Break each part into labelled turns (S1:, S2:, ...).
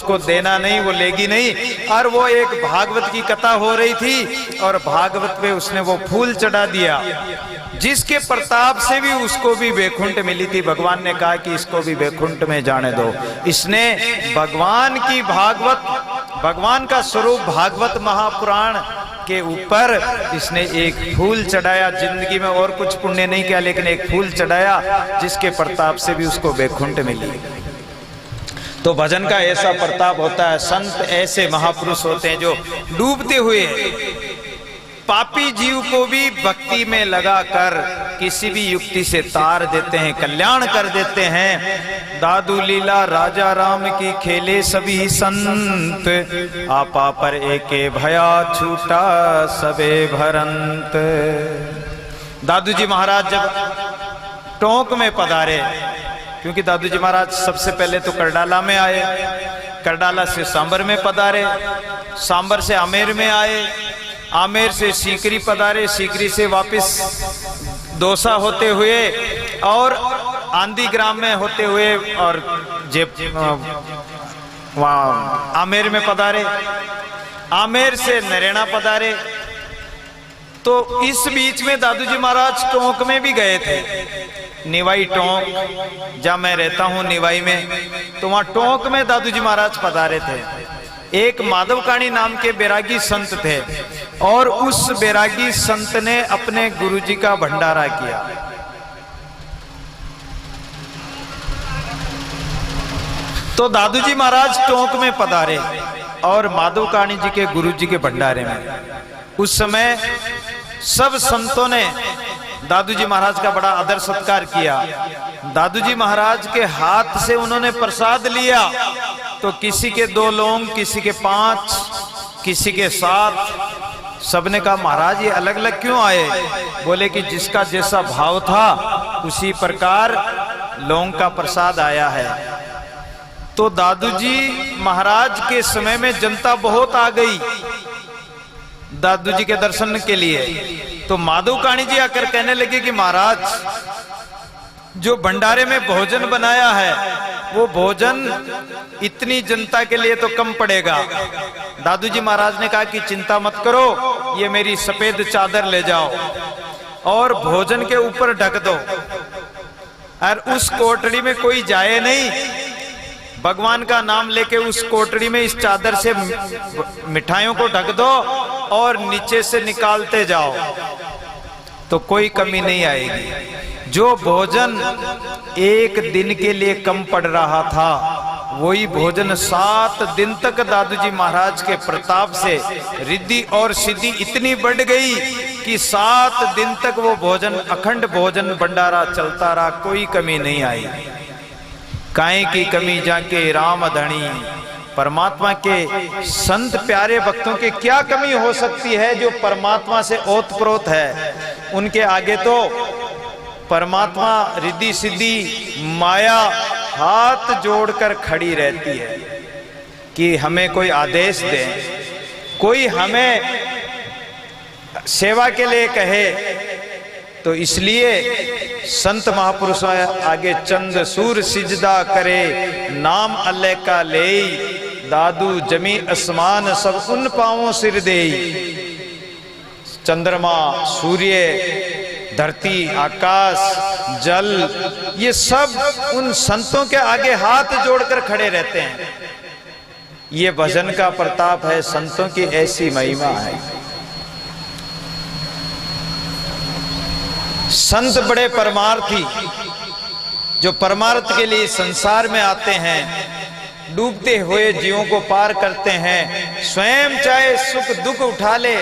S1: उसको देना नहीं, वो लेगी नहीं। और वो एक भागवत की कथा हो रही थी और भागवत पे उसने वो फूल चढ़ा दिया, जिसके प्रताप से भी उसको भी वैकुंठ मिली थी। भगवान ने कहा कि इसको भी वैकुंठ में जाने दो। इसने भगवान की भागवत, भगवान का स्वरूप भागवत महापुराण के ऊपर इसने एक फूल चढ़ाया। जिंदगी में और कुछ पुण्य नहीं किया, लेकिन एक फूल चढ़ाया जिसके प्रताप से भी उसको वैकुंठ मिली। तो भजन का ऐसा प्रताप होता है। संत ऐसे महापुरुष होते हैं जो डूबते हुए पापी जीव को भी भक्ति में लगाकर किसी भी युक्ति से तार देते हैं, कल्याण कर देते हैं। दादू लीला राजा राम की खेले सभी संत, आपा पर एके भया छूटा सबे भरंत। दादू जी महाराज जब टोंक में पधारे, क्योंकि दादू जी महाराज सबसे पहले तो करडाला में आए, करडाला से सांबर में पधारे, सांबर से आमेर में आए, आमेर से सीकरी पधारे, सीकरी से वापस दौसा होते हुए और आंधी ग्राम में होते हुए और वहाँ आमेर में पधारे, आमेर से नरेना पधारे। तो इस बीच में दादू जी महाराज टोंक में भी गए थे, निवाई टोंक, जहाँ मैं रहता हूँ निवाई में, तो वहाँ टोंक में दादू जी महाराज पधारे थे। एक माधवकाणी नाम के बैरागी संत थे और उस बैरागी संत ने अपने गुरुजी का भंडारा किया। तो दादू जी महाराज टोंक में पधारे और माधवकाणी जी के गुरुजी के भंडारे में। उस समय सब संतों ने दादू जी महाराज का बड़ा आदर सत्कार किया। दादू जी महाराज के हाथ से उन्होंने प्रसाद लिया, तो किसी के 2 लौंग, किसी के 5, किसी के 7। सबने कहा महाराज ये अलग अलग क्यों आए? बोले कि जिसका जैसा भाव था उसी प्रकार लौंग का प्रसाद आया है। तो दादू जी महाराज के समय में जनता बहुत आ गई दादू जी के दर्शन के लिए। तो माधवकाणी जी आकर कहने लगे कि महाराज जो भंडारे में भोजन बनाया है वो भोजन इतनी जनता के लिए तो कम पड़ेगा। दादू जी महाराज ने कहा कि चिंता मत करो, ये मेरी सफेद चादर ले जाओ और भोजन के ऊपर ढक दो, और उस कोठड़ी में कोई जाए नहीं। भगवान का नाम लेके उस कोठड़ी में इस चादर से मिठाइयों को ढक दो और नीचे से निकालते जाओ, तो कोई कमी नहीं आएगी। जो भोजन 1 दिन के लिए कम पड़ रहा था, वही भोजन 7 दिन तक दादू जी महाराज के प्रताप से रिद्धि और सिद्धि इतनी बढ़ गई कि 7 दिन तक वो भोजन, अखंड भोजन भंडारा चलता रहा, कोई कमी नहीं आई। काहे की कमी जाके राम धनी, परमात्मा के संत प्यारे भक्तों की क्या कमी हो सकती है जो परमात्मा से ओतप्रोत है। उनके आगे तो परमात्मा रिद्धि सिद्धि माया हाथ जोड़कर खड़ी रहती है कि हमें कोई आदेश दे, कोई हमें सेवा के लिए कहे। तो इसलिए संत महापुरुष आगे चंद सूर सिजदा करे, नाम अल्लाह का ले, दादू जमी आसमान सब उन पांवों सिर दे। चंद्रमा, सूर्य, धरती, आकाश, जल, ये सब उन संतों के आगे हाथ जोड़कर खड़े रहते हैं। ये भजन का प्रताप है, संतों की ऐसी महिमा है। संत बड़े परमार्थी, जो परमार्थ के लिए संसार में आते हैं, डूबते हुए जीवों को पार करते हैं। स्वयं चाहे सुख दुख उठा ले,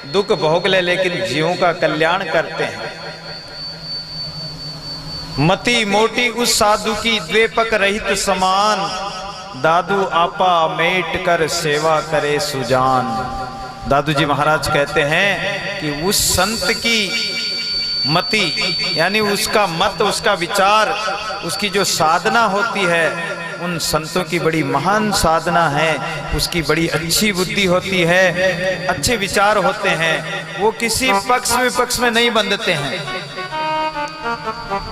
S1: दुख भोग ले, लेकिन जीवों का कल्याण करते हैं। मति मोटी उस साधु की द्वेपक रहित समान, दादू आपा मेट कर सेवा करे सुजान। दादू जी महाराज कहते हैं कि उस संत की मति, यानी उसका मत, उसका विचार, उसकी जो साधना होती है, उन संतों की बड़ी महान साधना है। उसकी बड़ी अच्छी बुद्धि होती है, अच्छे विचार होते हैं। वो किसी पक्ष विपक्ष में नहीं बंधते हैं,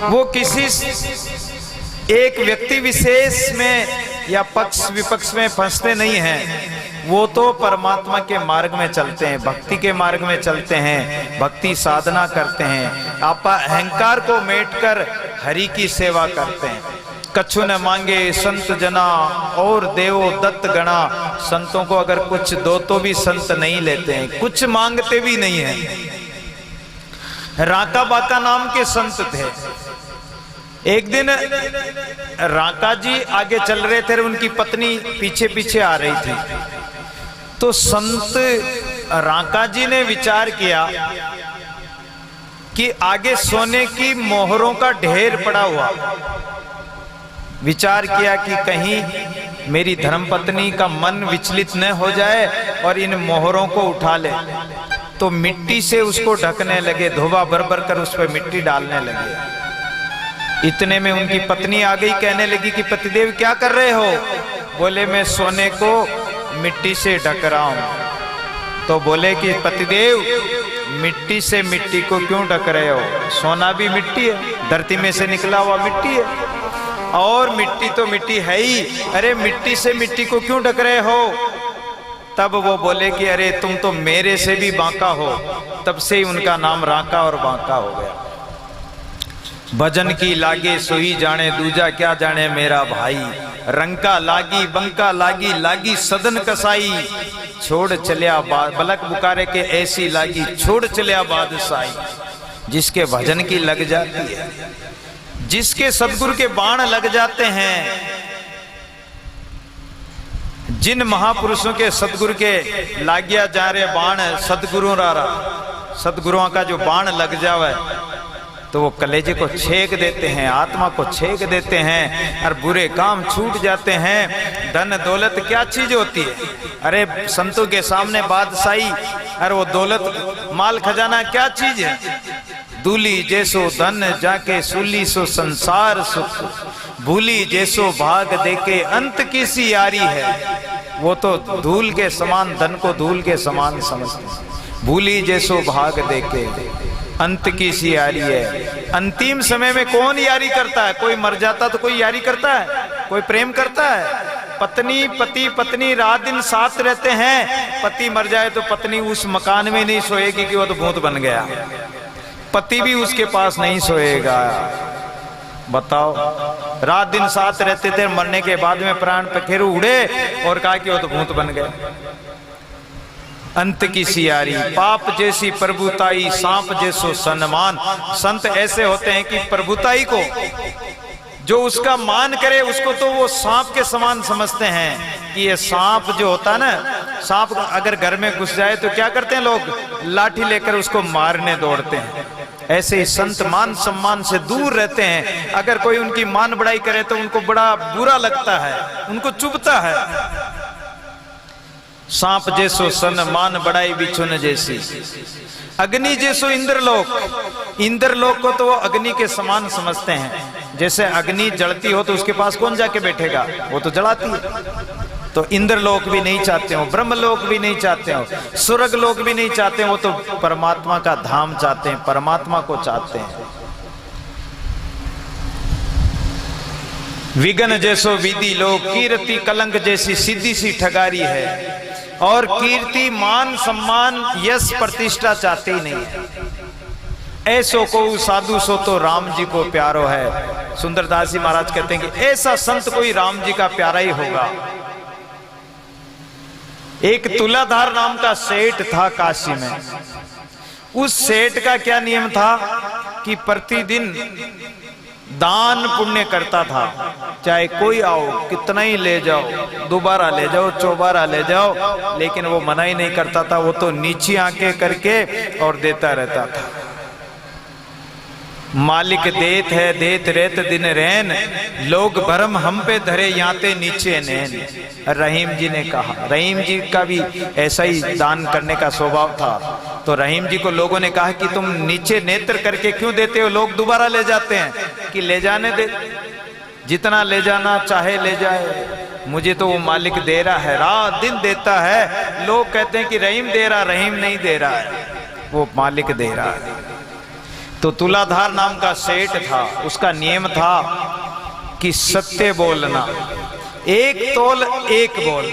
S1: वो किसी एक व्यक्ति विशेष में या पक्ष विपक्ष में फंसते नहीं हैं, वो तो परमात्मा के मार्ग में चलते हैं, भक्ति के मार्ग में चलते हैं, भक्ति साधना करते हैं, आप अहंकार को मेटकर हरि की सेवा करते हैं। कछु न मांगे संत जना और देवो दत्त गणा, संतों को अगर कुछ दो तो भी संत नहीं लेते हैं, कुछ मांगते भी नहीं हैं। राका बाका नाम के संत थे। एक दिन राका जी आगे चल रहे थे, उनकी पत्नी पीछे पीछे आ रही थी। तो संत राका जी ने विचार किया कि आगे सोने की मोहरों का ढेर पड़ा हुआ। विचार किया कि कहीं मेरी धर्मपत्नी का मन विचलित न हो जाए और इन मोहरों को उठा ले। तो मिट्टी से उसको ढकने लगे, धोबा भर भर कर उस पर मिट्टी डालने लगे। इतने में उनकी पत्नी आ गई, कहने लगी कि पतिदेव क्या कर रहे हो? बोले मैं सोने को मिट्टी से ढक रहा हूं। तो बोले कि पतिदेव मिट्टी से मिट्टी को क्यों ढक रहे हो? सोना भी मिट्टी है, धरती में से निकला हुआ मिट्टी है, और मिट्टी तो मिट्टी है ही, अरे मिट्टी से मिट्टी को क्यों ढक रहे हो? तब वो बोले कि अरे तुम तो मेरे से भी बांका हो। तब से ही उनका नाम राका और बांका हो गया। भजन की लागे सोई जाने, दूजा क्या जाने मेरा भाई। रंका लागी बंका लागी, लागी सदन कसाई, छोड़ चलिया बलक बुकारे के ऐसी लागी, छोड़ चलिया बादशाही। जिसके भजन की लग जाती है, जिसके सदगुरु के बाण लग जाते हैं, जिन महापुरुषों के सदगुरु के लागिया जा रहे बाण, सदगुरुओं का जो बाण लग जावे तो वो कलेजे को छेक देते हैं, आत्मा को छेक देते हैं और बुरे काम छूट जाते हैं। धन दौलत क्या चीज होती है? अरे संतों के सामने बादशाही और वो दौलत माल खजाना क्या चीज है? दूली जैसो धन जाके सूली सो संसार सुख, भूली जैसो भाग देके अंत की सी यारी है। वो तो धूल के समान, धन को धूल के समान समझते हैं। भूली जैसो भाग देके अंत की सी यारी है। अंतिम समय में कौन यारी करता है? कोई मर जाता तो कोई यारी करता है? कोई प्रेम करता है? पत्नी पति पत्नी रात दिन साथ रहते हैं, पति मर जाए तो पत्नी उस मकान में नहीं सोएगी कि वो तो भूत बन गया, पति भी उसके पास नहीं सोएगा। बताओ, रात दिन साथ रहते थे, मरने के बाद में प्राण पखेरु उड़े और कहा कि वो तो भूत बन गए। अंत की सियारी, पाप जैसी प्रभुताई, सांप जैसो सम्मान। संत ऐसे होते हैं कि प्रभुताई को जो उसका मान करे उसको तो वो सांप के समान समझते हैं कि ये सांप जो होता है ना, सांप अगर घर में घुस जाए तो क्या करते हैं लोग? लाठी लेकर उसको मारने दौड़ते हैं। ऐसे ही संत मान सम्मान से दूर रहते हैं। अगर कोई उनकी मान बढ़ाई करे तो उनको बड़ा बुरा लगता है, उनको चुभता है। सांप जैसो सन मान बढ़ाई बिछुन जैसी, अग्नि जैसो इंद्रलोक। इंद्रलोक को तो वो अग्नि के समान समझते हैं। जैसे अग्नि जलती हो तो उसके पास कौन जाके बैठेगा? वो तो जलाती है। तो इंद्रलोक भी नहीं चाहते हो, ब्रह्मलोक भी नहीं चाहते हो, स्वर्ग लोक भी नहीं चाहते हो, वो तो परमात्मा का धाम चाहते हैं, परमात्मा को चाहते हैं। विघ्न जैसो विधि लोक, कीर्ति कलंक जैसी सीधी सी ठगारी है। और कीर्ति मान सम्मान यश प्रतिष्ठा चाहते ही नहीं है। ऐसो को साधु सो तो राम जी को प्यारो है। सुंदरदास जी महाराज कहते हैं कि ऐसा संत कोई राम जी का प्यारा ही होगा। एक तुलाधार नाम का सेठ था काशी में। उस सेठ का क्या नियम था कि प्रतिदिन दान पुण्य करता था। चाहे कोई आओ, कितना ही ले जाओ, दोबारा ले जाओ, चौबारा ले जाओ, लेकिन वो मना ही नहीं करता था। वो तो नीची आंखें करके और देता रहता था। मालिक देत है देत रेत दिन रैन, लोग भरम हम पे धरे याते नीचे नैन। रहीम जी ने कहा, रहीम जी का भी ऐसा ही दान करने का स्वभाव था। तो रहीम जी को लोगों ने कहा कि तुम नीचे नेत्र करके क्यों देते हो? लोग दोबारा ले जाते हैं। कि ले जाने दे, जितना ले जाना चाहे ले जाए, मुझे तो वो मालिक दे रहा है, रात दिन देता है। लोग कहते हैं कि रहीम दे रहा, रहीम नहीं दे रहा है, वो मालिक दे रहा है। तो तुलाधार नाम का सेठ था। उसका नियम था कि सत्य बोलना, एक तोल एक बोल।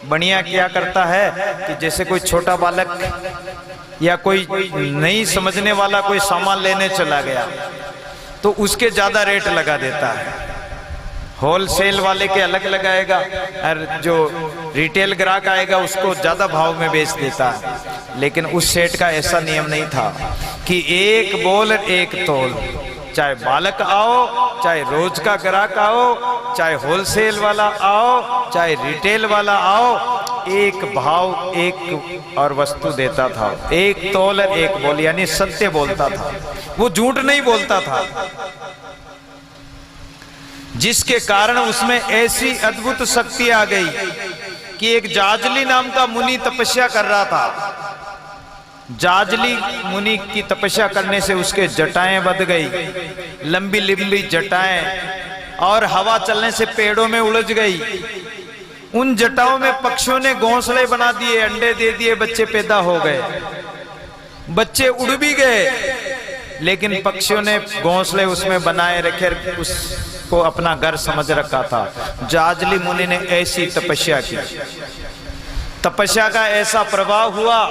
S1: बढ़िया क्या करता है कि जैसे कोई छोटा बालक या कोई नहीं समझने वाला कोई सामान लेने चला गया तो उसके ज्यादा रेट लगा देता है। होलसेल वाले के अलग लगाएगा और जो रिटेल ग्राहक आएगा उसको ज्यादा भाव में बेच देता है। लेकिन उस सेठ का ऐसा नियम नहीं था कि एक बोल एक तोल। चाहे बालक आओ, चाहे रोज का ग्राहक आओ, चाहे होलसेल वाला आओ, चाहे रिटेल वाला आओ, एक भाव एक और वस्तु देता था। एक तोल एक बोल, यानी सत्य बोलता था, वो झूठ नहीं बोलता था। जिसके कारण उसमें ऐसी अद्भुत शक्ति आ गई कि एक जाजली नाम का मुनि तपस्या कर रहा था। जाजली मुनि की तपस्या करने से उसके जटाएं बंध गई, लंबी लंबी जटाएं, और हवा चलने से पेड़ों में उलझ गई। उन जटाओं में पक्षियों ने घोंसले बना दिए, अंडे दे दिए, बच्चे पैदा हो गए। बच्चे उड़ भी गए, लेकिन पक्षियों ने घोंसले उसमें बनाए रखे, उसको अपना घर समझ रखा था। जाजली मुनि ने ऐसी तपस्या की, तपस्या का ऐसा प्रभाव हुआ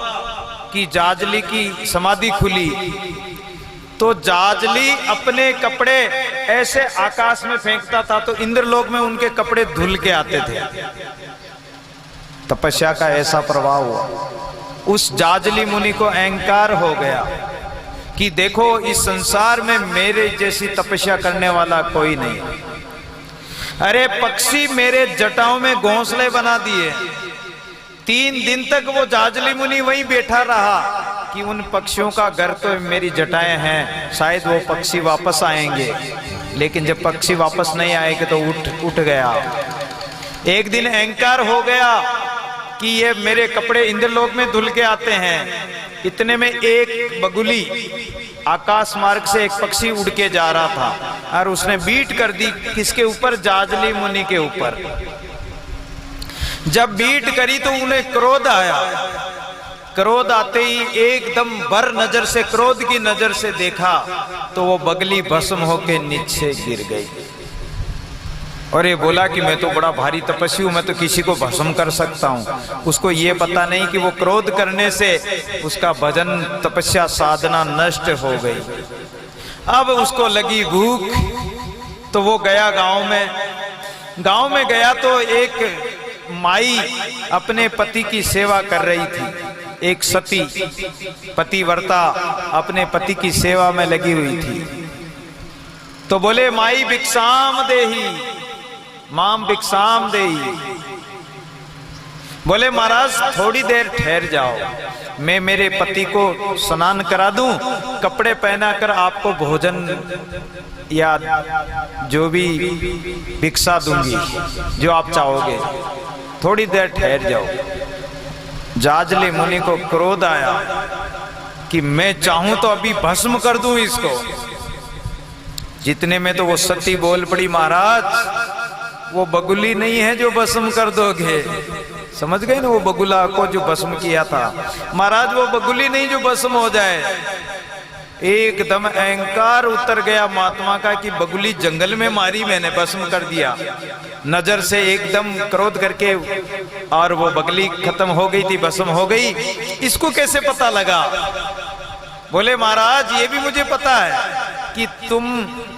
S1: कि जाजली की समाधि खुली। तो जाजली अपने कपड़े ऐसे आकाश में फेंकता था तो इंद्रलोक में उनके कपड़े धुल के आते थे। तपस्या का ऐसा प्रभाव हुआ, उस जाजली मुनि को अहंकार हो गया कि देखो इस संसार में मेरे जैसी तपस्या करने वाला कोई नहीं। अरे पक्षी मेरे जटाओं में घोंसले बना दिए। 3 दिन तक वो जाजली मुनि वहीं बैठा रहा कि उन पक्षियों का घर तो मेरी जटाएं हैं, शायद वो पक्षी वापस आएंगे। लेकिन जब पक्षी वापस नहीं आएंगे तो उठ गया। एक दिन अहंकार हो गया कि ये मेरे कपड़े इंद्रलोक में धुल के आते हैं। इतने में एक बगुली आकाश मार्ग से एक पक्षी उड़ के जा रहा था और उसने बीट कर दी किसके ऊपर? जाजली मुनि के ऊपर। जब बीट करी तो उन्हें क्रोध आया। क्रोध आते ही एकदम बर नजर से, क्रोध की नजर से देखा तो वो बगली भस्म होके नीचे गिर गई। और ये बोला कि मैं तो बड़ा भारी तपस्वी हूं, मैं तो किसी को भस्म कर सकता हूं। उसको ये पता नहीं कि वो क्रोध करने से उसका भजन तपस्या साधना नष्ट हो गई। अब उसको लगी भूख तो वो गया गांव में। गांव में गया तो एक माई अपने पति की सेवा कर रही थी। एक सती पतिव्रता अपने पति की सेवा में लगी हुई थी। तो बोले माई भिक्षाम देही, माम भिक्षाम देही। बोले महाराज थोड़ी देर ठहर जाओ, मैं मेरे पति को स्नान करा दूं, कपड़े पहनाकर आपको भोजन या जो भी भिक्षा दूंगी जो आप चाहोगे, थोड़ी देर ठहर जाओ। जाजली मुनि को क्रोध आया कि मैं चाहूं तो अभी भस्म कर दूं इसको। जितने में तो वो सती बोल पड़ी, महाराज वो बगुली नहीं है जो भस्म कर दोगे। समझ गए ना, वो बगुला को जो भस्म किया था। महाराज वो बगुली नहीं जो भस्म हो जाए। एकदम अहंकार उतर गया महात्मा का कि बगुली जंगल में मारी मैंने, भस्म कर दिया। नजर से एकदम क्रोध करके, और वो बगली खत्म हो गई थी, भस्म हो गई। इसको कैसे पता लगा? बोले महाराज ये भी मुझे पता है कि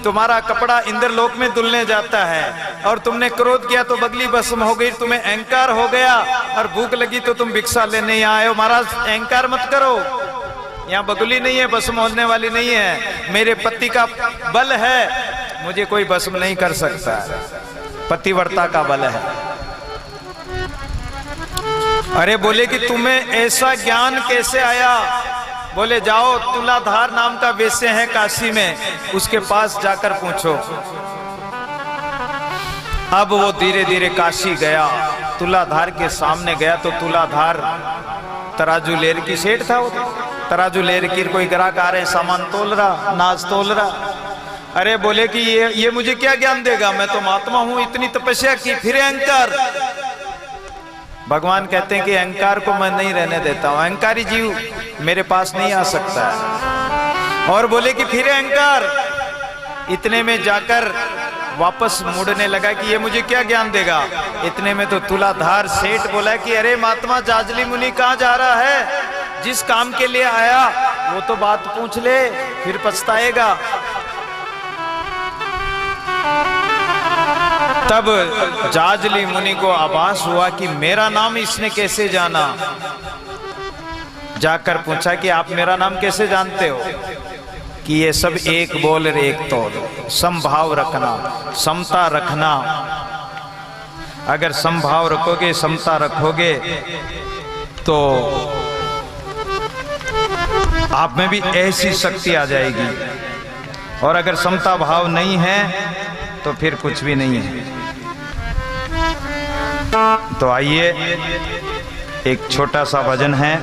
S1: तुम्हारा कपड़ा इंद्रलोक में धुलने जाता है और तुमने क्रोध किया तो बगली भस्म हो गई, तुम्हें अहंकार हो गया और भूख लगी तो तुम भिक्षा लेने यहाँ आए हो। महाराज अहंकार मत करो, यहाँ बगुली नहीं है, भस्म होने वाली नहीं है। मेरे पति का बल है, मुझे कोई भस्म नहीं कर सकता। पतिव्रता का बल है। अरे बोले कि तुम्हें ऐसा ज्ञान कैसे आया? बोले जाओ तुलाधार नाम का वैश्य है काशी में, उसके पास जाकर पूछो। अब वो धीरे धीरे काशी गया, तुलाधार के सामने गया तो तुलाधार तराजू लेर की सेठ था। वो तराजू लेर की कोई ग्राहक आ रहे, सामान तोल रहा, नाज तोल रहा। अरे बोले कि ये मुझे क्या ज्ञान देगा, मैं तो महात्मा हूं, इतनी तपस्या की, फिर अहंकार। भगवान कहते हैं कि अहंकार को मैं नहीं रहने देता हूं, अहंकारी जीव मेरे पास नहीं आ सकता है। और बोले कि फिर अहंकार। इतने में जाकर वापस मुड़ने लगा कि ये मुझे क्या ज्ञान देगा। इतने में तो तुलाधार सेठ बोला कि अरे महात्मा जाजली मुनि कहाँ जा रहा है, जिस काम के लिए आया वो तो बात पूछ ले, फिर पछताएगा। तब जाजली मुनि को आभास हुआ कि मेरा नाम इसने कैसे जाना। जाकर पूछा कि आप मेरा नाम कैसे जानते हो? कि ये सब एक बोल और एक तोल, समभाव रखना, समता रखना। अगर समभाव रखोगे, समता रखोगे तो आप में भी ऐसी शक्ति आ जाएगी। और अगर समता भाव नहीं है तो फिर कुछ भी नहीं है। तो आइए एक छोटा सा भजन है।